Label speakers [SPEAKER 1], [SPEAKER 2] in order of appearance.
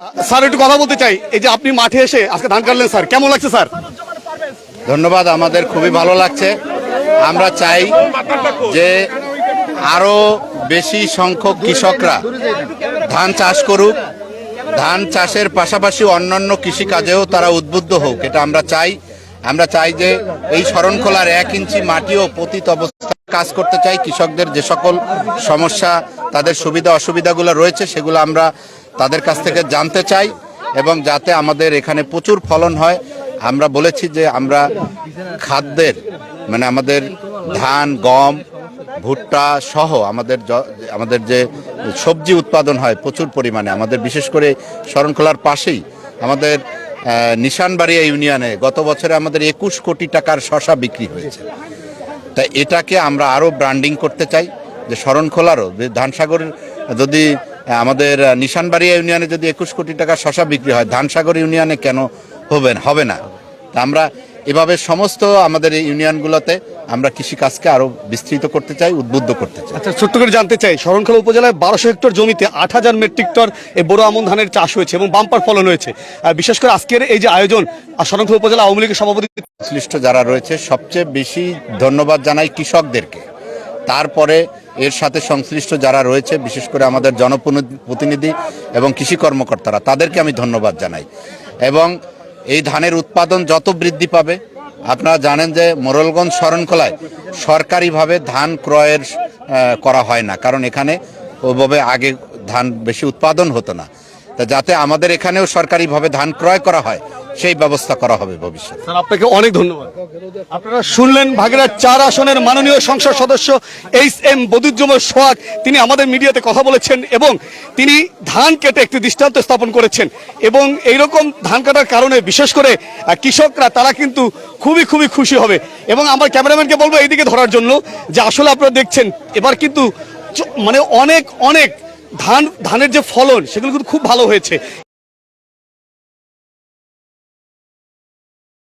[SPEAKER 1] Sir একটু কথা বলতে চাই, এই যে আপনি মাঠে এসে আজকে ধান কাটলেন স্যার, কেমন লাগছে স্যার?
[SPEAKER 2] ধন্যবাদ, আমাদের খুবই ভালো লাগছে। আমরা চাই যে আরো বেশি সংখ্যক কৃষকরা ধান চাষ করুক, ধান চাষের পাশাপাশি অন্যান্য কৃষিকাজেও তারা উদ্বুদ্ধ হোক, এটা আমরা চাই। আমরা চাই যে এই শরণখোলার 1 ইঞ্চি মাটিও পতিত অবস্থায় কাজ করতে চাই। কৃষকদের যে সকল সমস্যা, তাদের সুবিধা অসুবিধাগুলো রয়েছে, সেগুলো আমরা তাদের কাছ থেকে জানতে চাই এবং যাতে আমাদের এখানে প্রচুর ফলন হয়। আমরা বলেছি যে আমরা খাদ্যের মানে আমাদের ধান, গম, ভুট্টা সহ আমাদের যে সবজি উৎপাদন হয় প্রচুর পরিমাণে। আমাদের বিশেষ করে শরণখোলার পাশেই আমাদের নিশানবাড়িয়া ইউনিয়নে গত বছরে আমাদের 21 কোটি টাকার শশা বিক্রি হয়েছে। তাই এটাকে আমরা আরও ব্র্যান্ডিং করতে চাই, যে শরণখোলারও ধানসাগর যদি আমাদের নিশানবাড়িয়া ইউনিয়নে যদি 21 কোটি টাকা শশা বিক্রি হয়, ধানসাগর ইউনিয়নে কেন হবে না? তা আমরা এভাবে সমস্ত আমাদের এই ইউনিয়নগুলোতে আমরা কৃষিকাজকে আরো বিস্তৃত করতে চাই, উদ্বুদ্ধ করতে চাই।
[SPEAKER 1] আচ্ছা, ছোট্ট করে জানতে চাই, শরণখোলা উপজেলায় 1200 হেক্টর জমিতে 8000 মেট্রিক টন এই বোরো আমন ধানের চাষ হয়েছে এবং বাম্পার ফলন হয়েছে। বিশেষ করে আজকের এই যে আয়োজন, শরণখোলা উপজেলা আওয়ামী লীগের সভাপতি
[SPEAKER 2] সংশ্লিষ্ট যারা রয়েছে সবচেয়ে বেশি ধন্যবাদ জানাই কৃষকদেরকে। তারপরে এর সাথে সংশ্লিষ্ট যারা রয়েছে বিশেষ করে আমাদের জনপ্রতিনিধি এবং কৃষি কর্মকর্তারা, তাদেরকে আমি ধন্যবাদ জানাই। এবং এই ধানের উৎপাদন যত বৃদ্ধি পাবে, আপনারা জানেন যে মোরেলগঞ্জ শরণখোলায় সরকারিভাবে ধান ক্রয়ের করা হয় না, কারণ এখানে ওইভাবে আগে ধান বেশি উৎপাদন হতো না। তা যাতে আমাদের এখানেও সরকারিভাবে ধান ক্রয় করা হয়, সেই ব্যবস্থা করা হবে ভবিষ্যতে।
[SPEAKER 1] স্যার, আপনাকে অনেক ধন্যবাদ। আপনারা শুনলেন ভাগেরহাট 4 আসনের মাননীয় সংসদ সদস্য HM বদিউজ্জামান সোহাগ, তিনি আমাদের মিডিয়াতে কথা বলেছেন এবং তিনি ধান কেটে একটি দৃষ্টান্ত স্থাপন করেছেন। এবং এইরকম ধান কাটার কারণে বিশেষ করে কৃষকরা তারা কিন্তু খুবই খুশি হবে। এবং আমার ক্যামেরাম্যানকে বলবো এইদিকে ধরার জন্য, যে আসলে আপনারা দেখছেন এবার কিন্তু মানে অনেক ধানের যে ফলন সেগুলো কিন্তু খুব ভালো হয়েছে।